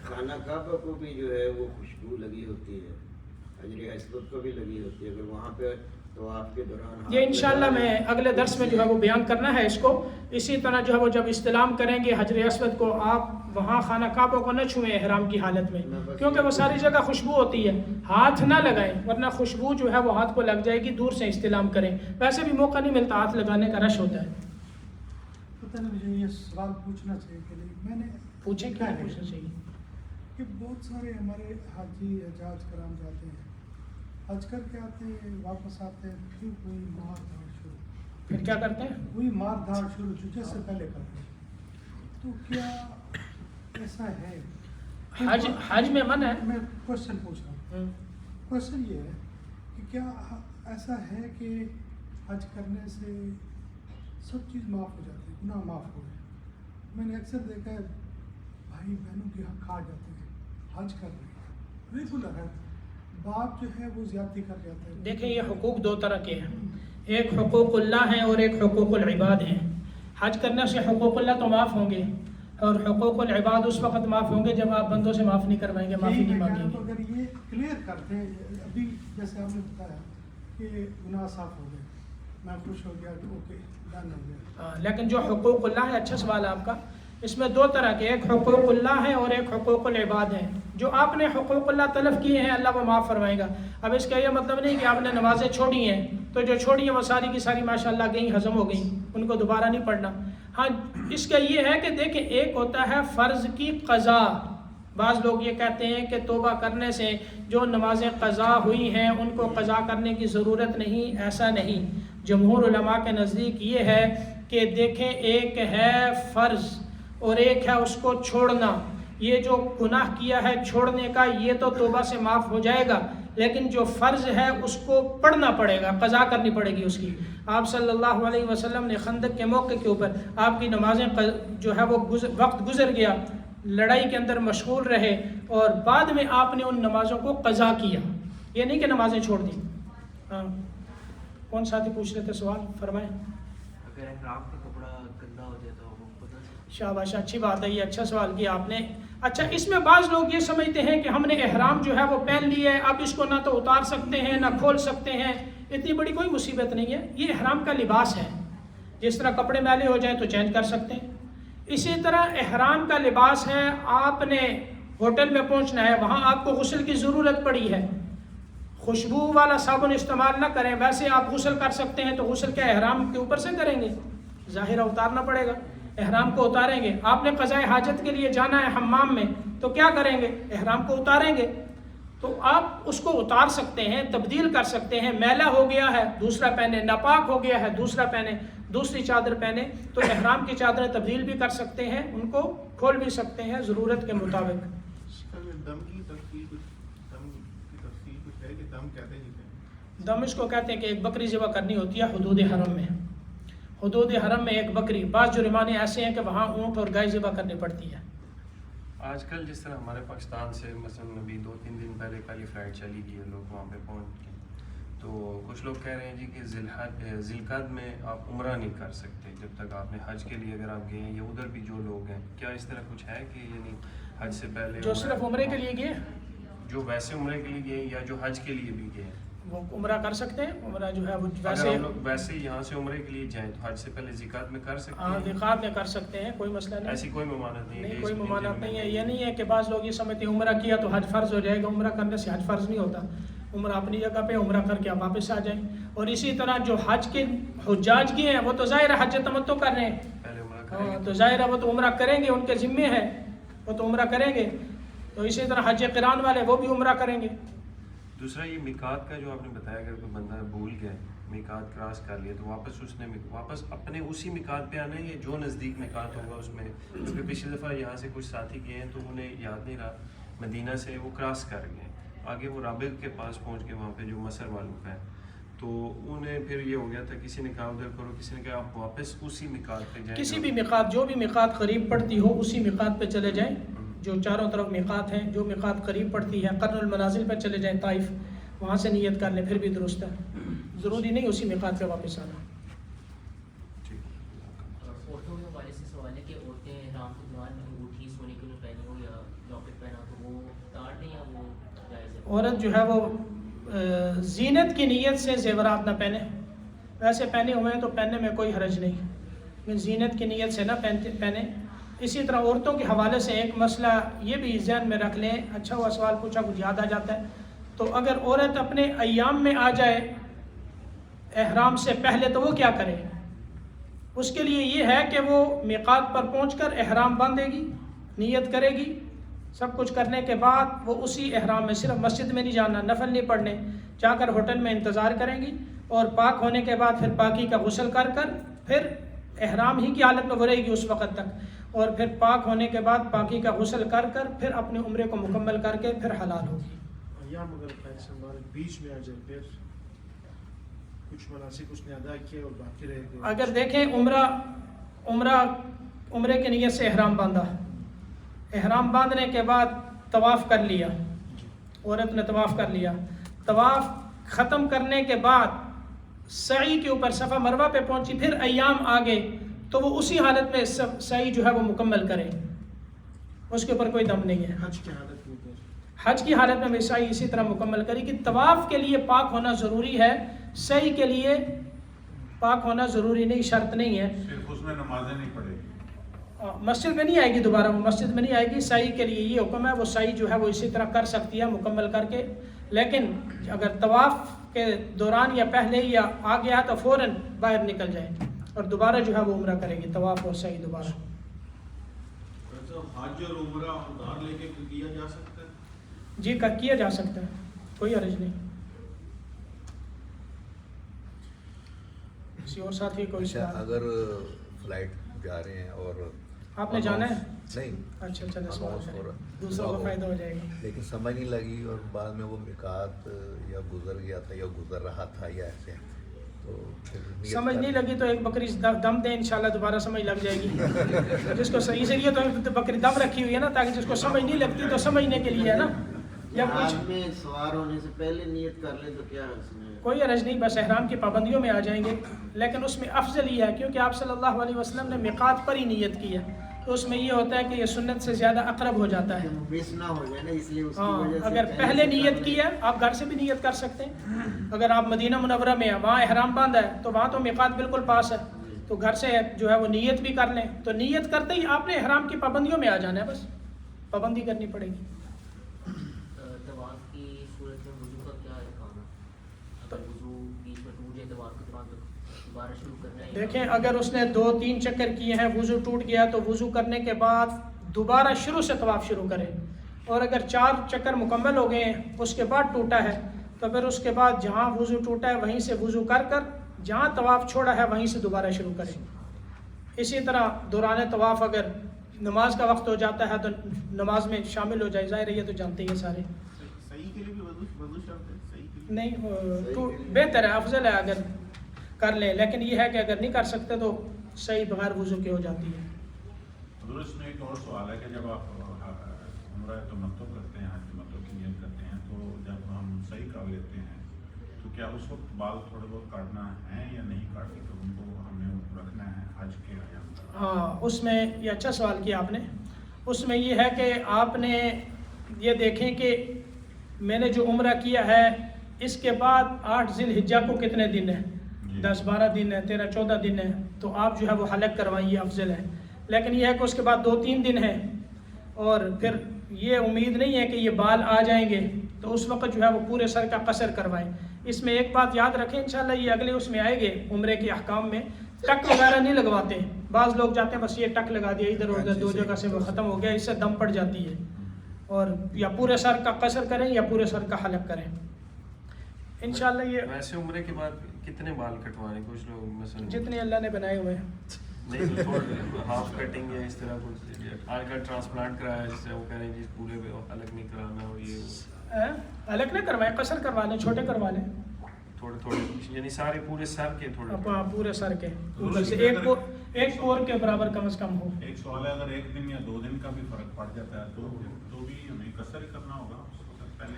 خانہ کعبہ کو بھی جو ہے وہ خوشبو لگی ہوتی ہے، حجر اسود کو بھی لگی ہوتی ہے، اگر وہاں پہ طواف کے دوران یہ انشاءاللہ میں اگلے درس میں جو ہے وہ بیان کرنا ہے اس کو. اسی طرح جو ہے وہ جب استلام کریں گے حجر اسود کو، آپ وہاں خانہ کعبہ کو نہ چھوئیں احرام کی حالت میں، کیونکہ وہ ساری جگہ خوشبو ہوتی ہے. ہاتھ نہ لگائیں ورنہ خوشبو جو ہے وہ ہاتھ کو لگ جائے گی. دور سے استلام کریں، ویسے بھی موقع نہیں ملتا، ہاتھ لگانے کا رش ہوتا ہے. پتہ نہیں مجھے یہ سوال پوچھنا چاہیے کہ میں نے پوچھیں کیا پوچھنا چاہیے کہ بہت سارے ہمارے حاجی حجاج کرام جاتے ہیں، حج کر کے آتے ہیں، واپس آتے ہیں، پھر وہی مار دھاڑ شروع، پھر کیا کرتے ہیں؟ وہی مار دھاڑ شروع جو جیسے پہلے کرتے ہیں. تو کیا ایسا ہے؟ حج میں منع ہے. میں کوشچن پوچھ رہا ہوں. کوشچن یہ ہے کہ کیا ایسا ہے کہ حج کرنے سے سب چیز معاف ہو جاتی ہے، گناہ معاف ہو گئے؟ میں نے اکثر دیکھا ہے بھائی بہنوں کے حق کھا جاتے ہیں، حج کر رہے ہیں ریگولر ہے، باپ جو ہے وہ زیادتی کر جاتا ہے. دیکھیں یہ حقوق دو طرح کے ہیں، ایک حقوق اللہ ہیں اور ایک حقوق العباد ہیں. حج کرنے سے حقوق اللہ تو معاف ہوں گے، اور حقوق العباد اس وقت معاف ہوں گے جب آپ بندوں سے معاف نہیں کروائیں گے، معافی نہیں مانگیں گے. اگر یہ کلیئر کرتے ہیں ابھی جیسے آپ نے بتایا کہ گناہ صاف ہو گئے، میں خوش ہو گیا کہ اوکے ڈن ہو گیا. لیکن جو حقوق اللہ ہے، اچھا سوال ہے آپ کا، اس میں دو طرح کے، ایک حقوق اللہ ہیں اور ایک حقوق العباد ہیں. جو آپ نے حقوق اللہ تلف کیے ہیں اللہ وہ معاف فرمائے گا. اب اس کا یہ مطلب نہیں کہ آپ نے نمازیں چھوڑی ہیں تو جو چھوڑی ہیں وہ ساری کی ساری ماشاءاللہ گئیں، ہضم ہو گئیں، ان کو دوبارہ نہیں پڑھنا. ہاں اس کا یہ ہے کہ دیکھیں ایک ہوتا ہے فرض کی قضا. بعض لوگ یہ کہتے ہیں کہ توبہ کرنے سے جو نمازیں قضا ہوئی ہیں ان کو قضا کرنے کی ضرورت نہیں. ایسا نہیں، جمہور علماء کے نزدیک یہ ہے کہ دیکھیں ایک ہے فرض اور ایک ہے اس کو چھوڑنا. یہ جو گناہ کیا ہے چھوڑنے کا یہ تو توبہ سے معاف ہو جائے گا، لیکن جو فرض ہے اس کو پڑھنا پڑے گا، قضا کرنی پڑے گی اس کی. آپ صلی اللہ علیہ وسلم نے خندق کے موقع کے اوپر آپ کی نمازیں جو ہے وہ وقت گزر گیا، لڑائی کے اندر مشغول رہے اور بعد میں آپ نے ان نمازوں کو قضا کیا، یہ نہیں کہ نمازیں چھوڑ دی. ہاں کون ساتھی پوچھ رہے تھے سوال، فرمائیں. اگر احرام کا کپڑا گندا ہو جائے تو وہ شاباش، اچھی بات ہے، یہ اچھا سوال کیا آپ نے. اچھا اس میں بعض لوگ یہ سمجھتے ہیں کہ ہم نے احرام جو ہے وہ پہن لیا ہے، اب اس کو نہ تو اتار سکتے ہیں نہ کھول سکتے ہیں. اتنی بڑی کوئی مصیبت نہیں ہے، یہ احرام کا لباس ہے. جس طرح کپڑے میلے ہو جائیں تو چینج کر سکتے ہیں، اسی طرح احرام کا لباس ہے. آپ نے ہوٹل میں پہنچنا ہے، وہاں آپ کو غسل کی ضرورت پڑی ہے، خوشبو والا صابن استعمال نہ کریں، ویسے آپ غسل کر سکتے ہیں تو غسل کیا احرام کے اوپر سے کریں گے؟ ظاہرہ اتارنا پڑے گا، احرام کو اتاریں گے. آپ نے قضاء حاجت کے لیے جانا ہے حمام میں تو کیا کریں گے؟ احرام کو اتاریں گے. تو آپ اس کو اتار سکتے ہیں، تبدیل کر سکتے ہیں. میلا ہو گیا ہے دوسرا پہنے، ناپاک ہو گیا ہے دوسرا پہنے، دوسری چادر پہنے. تو احرام کی چادریں تبدیل بھی کر سکتے ہیں، ان کو کھول بھی سکتے ہیں ضرورت کے مطابق. دم اس کو کہتے ہیں کہ ایک بکری ذبح کرنی ہوتی ہے حدود حرم میں. حدود حرم میں ایک بکری، بعض جرمانے ایسے ہیں کہ وہاں اونٹ اور گائے ذبح کرنی پڑتی ہے. آج کل جس طرح ہمارے پاکستان سے مثلاً ابھی 2-3 دن پہلے کل فلائٹ چلی گئی ہے، لوگ وہاں پہ پہنچ گئے، تو کچھ لوگ کہہ رہے ہیں جی کہ ذی القعدہ میں آپ عمرہ نہیں کر سکتے جب تک آپ نے حج کے لیے اگر آپ گئے ہیں، یا ادھر بھی جو لوگ ہیں، کیا اس طرح کچھ ہے کہ یعنی حج سے پہلے جو صرف عمرے کے لیے گئے، جو ویسے عمرے کے لیے گئے یا جو حج کے لیے بھی گئے وہ عمرہ کر سکتے ہیں؟ عمرہ جو ہے وہ اگر ہم لوگ ویسے یہاں سے عمرے کے لیے جائیں تو حج سے پہلے ذی القعدہ میں کر سکتے ہیں؟ ہاں ذی القعدہ میں کر سکتے ہیں، کوئی مسئلہ نہیں. ایسی کوئی ممانعت نہیں نہیں کوئی ممانعت نہیں ہے. یہ نہیں ہے کہ بعض لوگ یہ سمجھتے ہیں عمرہ کیا تو حج فرض ہو جائے گا. عمرہ کرنے سے حج فرض نہیں ہوتا. عمرہ اپنی جگہ پہ عمرہ کر کے آپ واپس آ جائیں. اور اسی طرح جو حج کے حجاج کیے ہیں وہ تو ظاہر ہے حج تمتع کر رہے ہیں، پہلے عمرہ کریں گے تو ظاہر ہے وہ تو عمرہ کریں گے، ان کے ذمے ہے، وہ تو عمرہ کریں گے. تو اسی طرح حج قران والے وہ بھی عمرہ کریں گے. دوسرا یہ میقات کا جو آپ نے بتایا، اگر کوئی بندہ بھول گیا میقات کراس کر لیا تو واپس اس نے واپس اپنے اسی میقات پہ آنا ہے، یا جو نزدیک میقات ہوگا اس میں؟ کیونکہ پچھلی دفعہ یہاں سے کچھ ساتھی گئے ہیں تو انہیں یاد نہیں رہا، مدینہ سے وہ کراس کر گئے، آگے وہ رابغ کے پاس پہنچ کے وہاں پہ جو مصر والوں کا ہے، تو انہیں پھر یہ ہو گیا تھا کسی نے کہا ادھر کرو، کسی نے کہا آپ واپس اسی میقات پہ جائیں. کسی بھی میقات، جو بھی میقات قریب پڑتی ہو اسی میقات پہ چلے جائیں. جو چاروں طرف میقات ہیں، جو میقات قریب پڑتی ہے، قرن المنازل پہ چلے جائیں طائف، وہاں سے نیت کر لیں پھر بھی درست ہے. ضروری نہیں اسی میقات پہ واپس آنا. عورتوں کے حوالے سے سوال ہے کہ عورتیں احرام کے دوران انگوٹھی سونے کی پہنی ہو یا عورت جو ہے وہ زینت کی نیت سے زیورات نہ پہنے. ویسے پہنے ہوئے ہیں تو پہننے میں کوئی حرج نہیں, لیکن زینت کی نیت سے نہ پہنے. اسی طرح عورتوں کے حوالے سے ایک مسئلہ یہ بھی ذہن میں رکھ لیں, اچھا ہوا سوال پوچھا, کچھ یاد آ جاتا ہے. تو اگر عورت اپنے ایام میں آ جائے احرام سے پہلے تو وہ کیا کرے؟ اس کے لیے یہ ہے کہ وہ میقات پر پہنچ کر احرام باندھے گی, نیت کرے گی. سب کچھ کرنے کے بعد وہ اسی احرام میں, صرف مسجد میں نہیں جانا, نفل نہیں پڑھنے, جا کر ہوٹل میں انتظار کریں گی, اور پاک ہونے کے بعد پھر پاکی کا غسل کر پھر احرام ہی کی حالت میں وہ رہے گی اس وقت تک, اور پھر پاک ہونے کے بعد پاکی کا غسل کر پھر اپنے عمرے کو مکمل کر کے پھر حلال ہوگی. ایام اگر پیسے ہمارے بیچ میں آ جائے پھر کچھ مناسک اس نے ادا کیے اور باقی رہ گئے. اگر دیکھیں عمرے کی نیت سے احرام باندھا, احرام باندھنے کے بعد طواف کر لیا, عورت نے طواف کر لیا, طواف ختم کرنے کے بعد سعی کے اوپر صفا مروہ پہ پہنچی, پھر ایام آگے, تو وہ اسی حالت میں سعی جو ہے وہ مکمل کرے, اس کے اوپر کوئی دم نہیں ہے. حج کی حالت میں حج کی حالت میں سعی اسی طرح مکمل کرے کہ طواف کے لیے پاک ہونا ضروری ہے, سعی کے لیے پاک ہونا ضروری نہیں, شرط نہیں ہے. صرف اس میں نمازیں نہیں پڑھے گی, مسجد میں نہیں آئے گی, دوبارہ وہ مسجد میں نہیں آئے گی. سعی کے لیے یہ حکم ہے, وہ سعی جو ہے وہ اسی طرح کر سکتی ہے مکمل کر کے. لیکن اگر طواف کے دوران یا پہلے یا آ گیا تو فوراً باہر نکل جائے اور دوبارہ جو ہے وہ عمرہ کرے گی, طواف اور سعی دوبارہ. حج اور عمرہ ادھار لے کے کیا جا سکتا ہے؟ جی کیا جا سکتا ہے, کوئی حرج نہیں. کسی اور ساتھی کوئی سوال؟ اگر فلائٹ جا رہے ہیں اور آپ نے جانا ہے؟ نہیں. اچھا سوال دوسروں کو فائدہ ہو جائے گا. لیکن سمجھ نہیں لگی اور بعد میں وہ میقات یا گزر گیا تھا یا گزر رہا تھا یا ایسے, تو پھر سمجھ نہیں لگی تو ایک بکری دم دیں, انشاءاللہ دوبارہ سمجھ لگ جائے گی. جس کو صحیح سے لیے تو بکری دم رکھی ہوئی ہے نا, تاکہ جس کو سمجھ نہیں لگتی تو سمجھنے کے لیے ہے نا. یا کچھ میں سوار ہونے سے پہلے نیت کر لیں تو کیا ہے اس میں؟ کوئی حرج نہیں, بس احرام کی پابندیوں میں آ جائیں گے. لیکن اس میں افضل یہ ہے کیونکہ آپ صلی اللہ علیہ وسلم نے میقات پر ہی نیت کی ہے, تو اس میں یہ ہوتا ہے کہ یہ سنت سے زیادہ اقرب ہو جاتا ہے. مس نہ ہو جائے نا, اس لیے اس کی ہاں, وجہ سے اگر پہلے نیت کی ہے, آپ گھر سے بھی نیت کر سکتے ہیں. اگر آپ مدینہ منورہ میں ہیں, وہاں احرام باندھا ہے, تو وہاں تو میقات بالکل پاس ہے, تو گھر سے جو ہے وہ نیت بھی کر لیں. تو نیت کرتے ہی آپ نے احرام کی پابندیوں میں آ جانا ہے, بس پابندی کرنی پڑے گی. طواف کی صورت میں وضو کا کیا احکام ہے؟ اگر وضو بیچ میں ٹوٹ جائے طواف کے دوران تو دوبارہ شروع کرنا ہے؟ دیکھیں, اگر اس نے 2-3 چکر کیے ہیں, وضو ٹوٹ گیا, تو وضو کرنے کے بعد دوبارہ شروع سے طواف شروع کرے. اور اگر 4 چکر مکمل ہو گئے ہیں, اس کے بعد ٹوٹا ہے, تو پھر اس کے بعد جہاں وضو ٹوٹا ہے وہیں سے وضو کر جہاں طواف چھوڑا ہے وہیں سے دوبارہ شروع کرے. اسی طرح دوران طواف اگر نماز کا وقت ہو جاتا ہے تو نماز میں شامل ہو جائے. ظاہر ہے یہ تو جانتے ہی سارے. صحیح کے لیے بھی وضو شرط ہے؟ صحیح کے لیے نہیں, بہتر ہے, افضل ہے اگر کر لیں. لیکن یہ ہے کہ اگر نہیں کر سکتے تو صحیح بغیر وضو کے ہو جاتی ہے. درست میں ایک اور سوال ہے کہ جب آپ عمرہ تمتع کرتے ہیں, حج تمتع کی نیت کرتے ہیں, تو جب ہم صحیح کر لیتے ہیں تو کیا اس وقت بال تھوڑے بہت کاٹنا ہے یا نہیں کاٹنے, تو ان کو ہمیں رکھنا ہے حج کے ایام تک؟ ہاں, اس میں یہ اچھا سوال کیا آپ نے. اس میں یہ ہے کہ آپ نے یہ دیکھیں کہ میں نے جو عمرہ کیا ہے اس کے بعد 8 ذی الحجہ کو کتنے دن ہیں؟ 10-12 دن ہے, 13-14 دن ہے, تو آپ جو ہے وہ حلق کروائیں, یہ افضل ہے. لیکن یہ ہے کہ اس کے بعد 2-3 دن ہیں, اور پھر یہ امید نہیں ہے کہ یہ بال آ جائیں گے, تو اس وقت جو ہے وہ پورے سر کا قصر کروائیں. اس میں ایک بات یاد رکھیں, انشاءاللہ یہ اگلے اس میں آئے گے عمرے کے احکام میں, ٹک وغیرہ نہیں لگواتے. بعض لوگ جاتے ہیں بس یہ ٹک لگا دیا, ادھر ادھر 2 جگہ سے وہ ختم ہو گیا, اس سے دم پڑ جاتی ہے. اور یا پورے سر کا قصر کریں یا پورے سر کا حلق کریں انشاءاللہ. یہ ویسے عمرے کے بعد کتنے بال کٹوانے, کچھ لوگ مثلا جتنے اللہ نے بنائے ہوئے ہیں. نہیں, تھوڑا ہاف کٹنگ یا اس طرح کچھ, آج کل ٹرانسپلانٹ کرایا جس سے وہ کہہ رہے ہیں جی پورے الگ نہیں کرانا, اور یہ الگ نہ کروائیں, قصر کروا لیں, چھوٹے کروا لیں, تھوڑے یعنی سارے پورے سر کے تھوڑے پورے سر کے اوپر سے ایک پور کے برابر کم از کم ہو. ایک سوال ہے, اگر 1 دن یا 2 دن کا بھی فرق پڑ جاتا ہے تو بھی ہمیں قصر کرنا ہوگا پہلے؟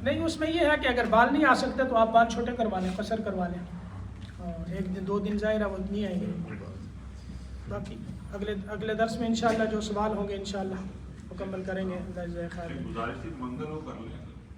نہیں, اس میں یہ ہے کہ اگر بال نہیں آ سکتے تو آپ بال چھوٹے کروا لیں, قصر کروا لیں. 1 دن 2 دن ظاہر ہے وہ نہیں آئیں گے. باقی اگلے درس میں انشاءاللہ جو سوال ہوں گے انشاءاللہ مکمل کریں گے. گزارش تھی منگل کو کر لیں.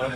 8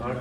8